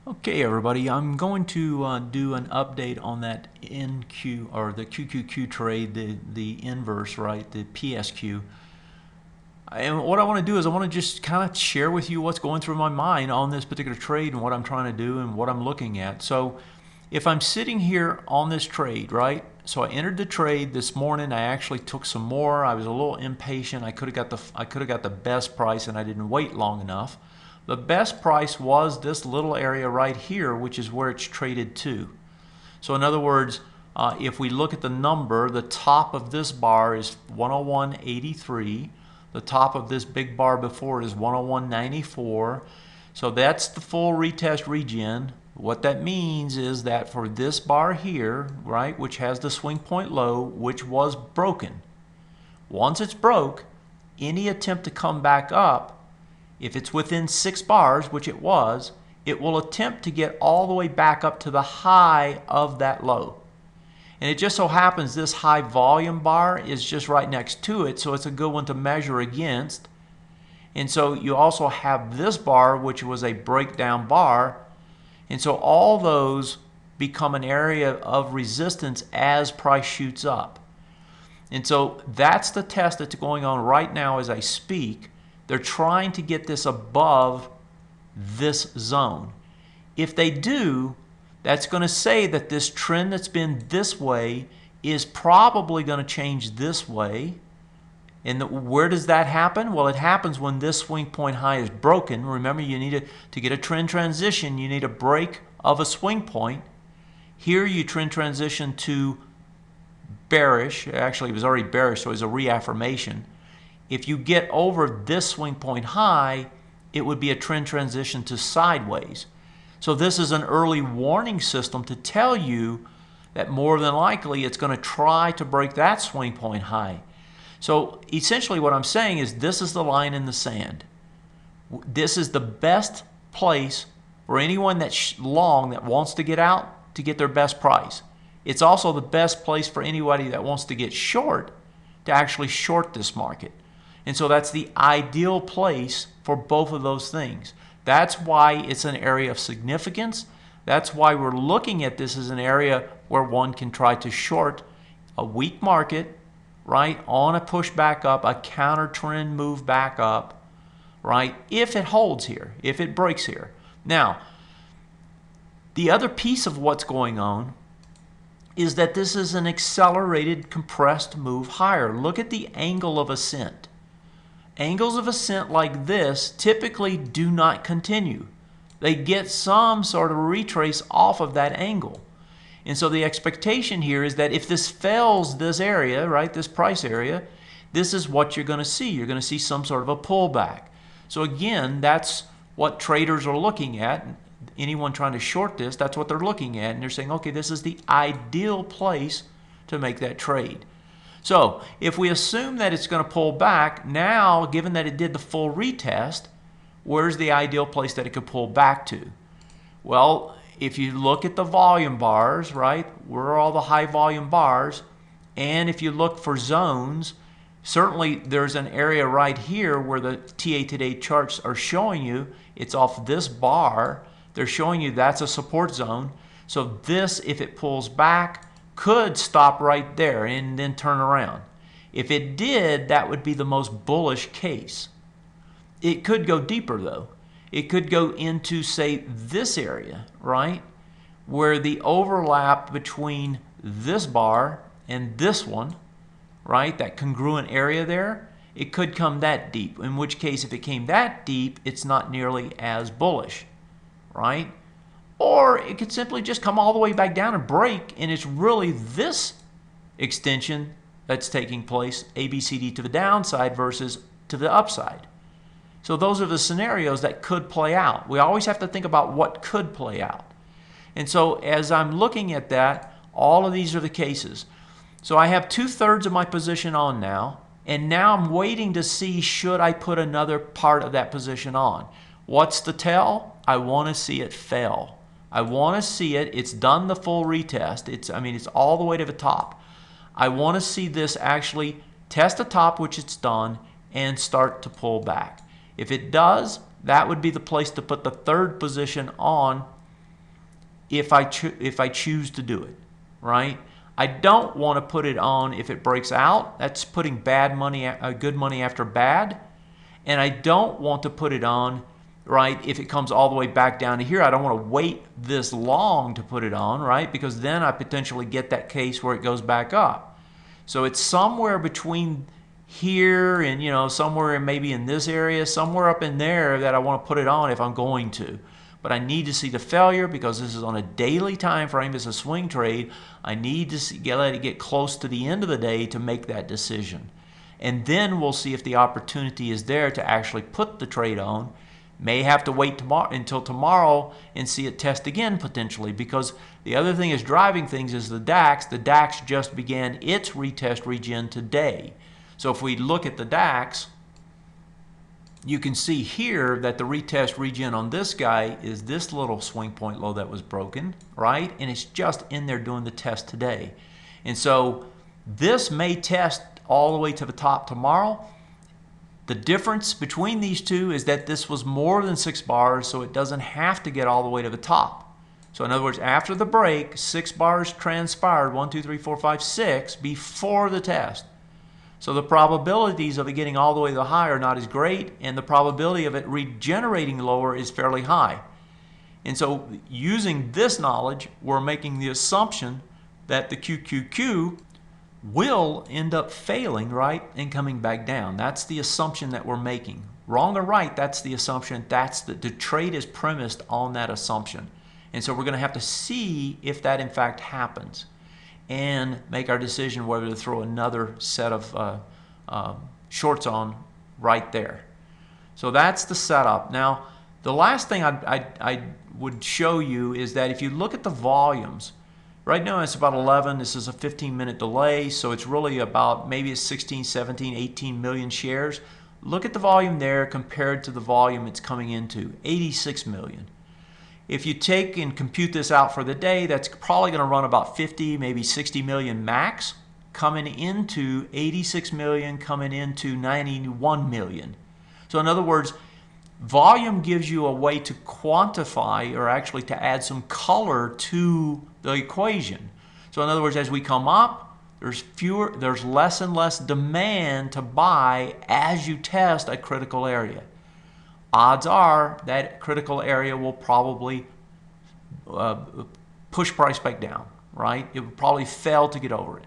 Okay, everybody, I'm going to do an update on that NQ or the QQQ trade, the inverse, right, the PSQ. And what I want to do is I want to just kind of share with you what's going through my mind on this particular trade and what I'm trying to do and what I'm looking at. So if I'm sitting here on this trade, right, so I entered the trade this morning. I actually took some more. I was a little impatient. I could have got the best price, and I didn't wait long enough. The best price was this little area right here, which is where it's traded to. So in other words, if we look at the number, the top of this bar is 101.83. The top of this big bar before it is 101.94. So that's the full retest regen. What that means is that for this bar here, right, which has the swing point low, which was broken, once it's broke, any attempt to come back up, if it's within 6 bars, which it was, it will attempt to get all the way back up to the high of that low. And it just so happens this high volume bar is just right next to it, so it's a good one to measure against. And so you also have this bar, which was a breakdown bar. And so all those become an area of resistance as price shoots up. And so that's the test that's going on right now as I speak. They're trying to get this above this zone. If they do, that's going to say that this trend that's been this way is probably going to change this way. And where does that happen? Well, it happens when this swing point high is broken. Remember, you need to get a trend transition, you need a break of a swing point. Here you trend transition to bearish. Actually, it was already bearish, so it was a reaffirmation. If you get over this swing point high, it would be a trend transition to sideways. So this is an early warning system to tell you that more than likely it's going to try to break that swing point high. So essentially what I'm saying is this is the line in the sand. This is the best place for anyone that's long that wants to get out to get their best price. It's also the best place for anybody that wants to get short to actually short this market. And so that's the ideal place for both of those things. That's why it's an area of significance. That's why we're looking at this as an area where one can try to short a weak market, right, on a push back up, a counter trend move back up, right, if it holds here, if it breaks here. Now, the other piece of what's going on is that this is an accelerated compressed move higher. Look at the angle of ascent. Angles of ascent like this typically do not continue. They get some sort of retrace off of that angle. And so the expectation here is that if this fails this area, right, this price area, this is what you're going to see. You're going to see some sort of a pullback. So again, that's what traders are looking at. Anyone trying to short this, that's what they're looking at. And they're saying, okay, this is the ideal place to make that trade. So if we assume that it's going to pull back, now, given that it did the full retest, where's the ideal place that it could pull back to? Well, if you look at the volume bars, right, where are all the high volume bars? And if you look for zones, certainly there's an area right here where the TA Today charts are showing you it's off this bar. They're showing you that's a support zone. So this, if it pulls back, could stop right there and then turn around. If it did, that would be the most bullish case. It could go deeper though. It could go into, say, this area, right, where the overlap between this bar and this one, right, that congruent area there, it could come that deep, in which case if it came that deep, it's not nearly as bullish, right? Or it could simply just come all the way back down and break, and it's really this extension that's taking place, ABCD to the downside versus to the upside. So those are the scenarios that could play out. We always have to think about what could play out. And so as I'm looking at that, all of these are the cases. So I have 2/3 of my position on now, and now I'm waiting to see should I put another part of that position on. What's the tell? I want to see it fail. I want to see it. It's done the full retest. It's all the way to the top. I want to see this actually test the top, which it's done, and start to pull back. If it does, that would be the place to put the third position on if I choose to do it, right? I don't want to put it on if it breaks out. That's putting bad money, good money after bad. And I don't want to put it on, right, if it comes all the way back down to here. I don't want to wait this long to put it on, right, because then I potentially get that case where it goes back up. So it's somewhere between here and, you know, somewhere maybe in this area, somewhere up in there that I want to put it on if I'm going to. But I need to see the failure because this is on a daily time frame. It's a swing trade. I need to let it get close to the end of the day to make that decision. And then we'll see if the opportunity is there to actually put the trade on. May have to wait until tomorrow and see it test again potentially, because the other thing is driving things is the DAX. The DAX just began its retest regen today. So if we look at the DAX, you can see here that the retest regen on this guy is this little swing point low that was broken, right? And it's just in there doing the test today. And so this may test all the way to the top tomorrow. The difference between these two is that this was more than 6 bars, so it doesn't have to get all the way to the top. So in other words, after the break, 6 bars transpired, 1, 2, 3, 4, 5, 6, before the test. So the probabilities of it getting all the way to the high are not as great, and the probability of it regenerating lower is fairly high. And so using this knowledge, we're making the assumption that the QQQ will end up failing, right, and coming back down. That's the assumption that we're making. Wrong or right, that's the assumption. That's the trade is premised on that assumption. And so we're going to have to see if that in fact happens and make our decision whether to throw another set of shorts on right there. So that's the setup. Now, the last thing I would show you is that if you look at the volumes, right now it's about 11. This is a 15-minute delay, so it's really about maybe it's 16, 17, 18 million shares. Look at the volume there compared to the volume it's coming into, 86 million. If you take and compute this out for the day, that's probably going to run about 50, maybe 60 million max, coming into 86 million, coming into 91 million. So in other words, volume gives you a way to quantify or actually to add some color to the equation. So in other words, as we come up, there's less and less demand to buy as you test a critical area. Odds are that critical area will probably push price back down, right? It will probably fail to get over it.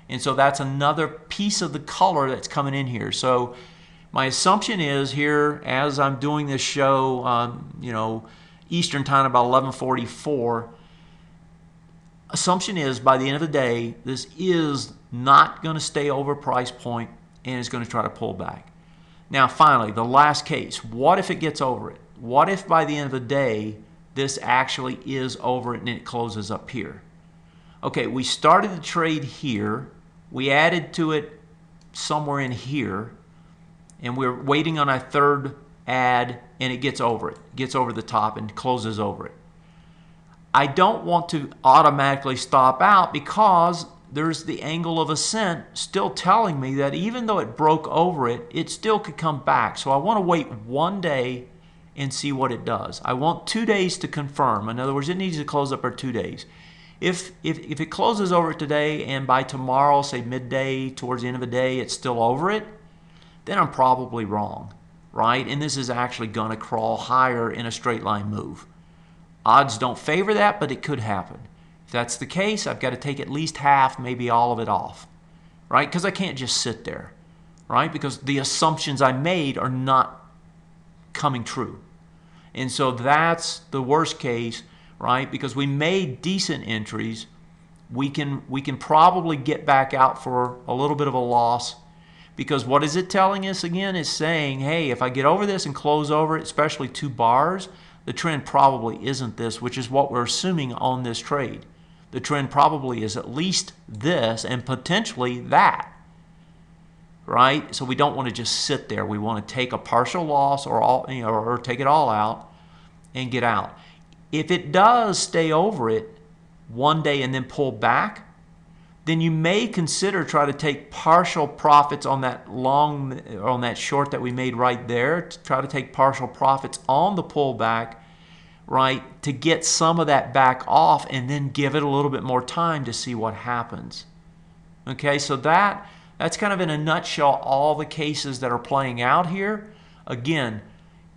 And so that's another piece of the color that's coming in here. So my assumption is here, as I'm doing this show, you know, Eastern time about 11:44, assumption is by the end of the day, this is not going to stay over price point and it's going to try to pull back. Now, finally, the last case. What if it gets over it? What if by the end of the day, this actually is over it and it closes up here? Okay, we started the trade here. We added to it somewhere in here. And we're waiting on our third add, and it gets over it. It gets over the top and closes over it. I don't want to automatically stop out because there's the angle of ascent still telling me that even though it broke over it, it still could come back. So I want to wait 1 day and see what it does. I want 2 days to confirm. In other words, it needs to close up for 2 days. If it closes over it today and by tomorrow, say midday, towards the end of the day, it's still over it, then I'm probably wrong, right? And this is actually going to crawl higher in a straight line move. Odds don't favor that, but it could happen. If that's the case, I've got to take at least half, maybe all of it off, right? Because I can't just sit there, right? Because the assumptions I made are not coming true. And so that's the worst case, right? Because we made decent entries. We can probably get back out for a little bit of a loss. Because what is it telling us again? It's saying, hey, if I get over this and close over it, especially 2 bars, the trend probably isn't this, which is what we're assuming on this trade. The trend probably is at least this and potentially that, right? So we don't want to just sit there. We want to take a partial loss or take it all out and get out. If it does stay over it 1 day and then pull back, then you may consider try to take partial profits on that short that we made right there. To try to take partial profits on the pullback, right, to get some of that back off and then give it a little bit more time to see what happens. Okay, so that's kind of in a nutshell all the cases that are playing out here. Again,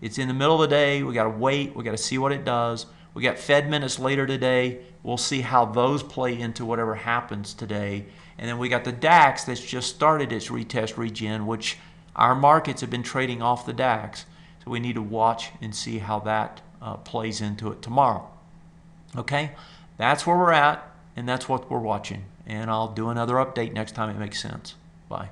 it's in the middle of the day. We got to wait. We got to see what it does. We got Fed minutes later today. We'll see how those play into whatever happens today. And then we got the DAX that's just started its retest regen, which our markets have been trading off the DAX. So we need to watch and see how that plays into it tomorrow. Okay, that's where we're at, and that's what we're watching. And I'll do another update next time it makes sense. Bye.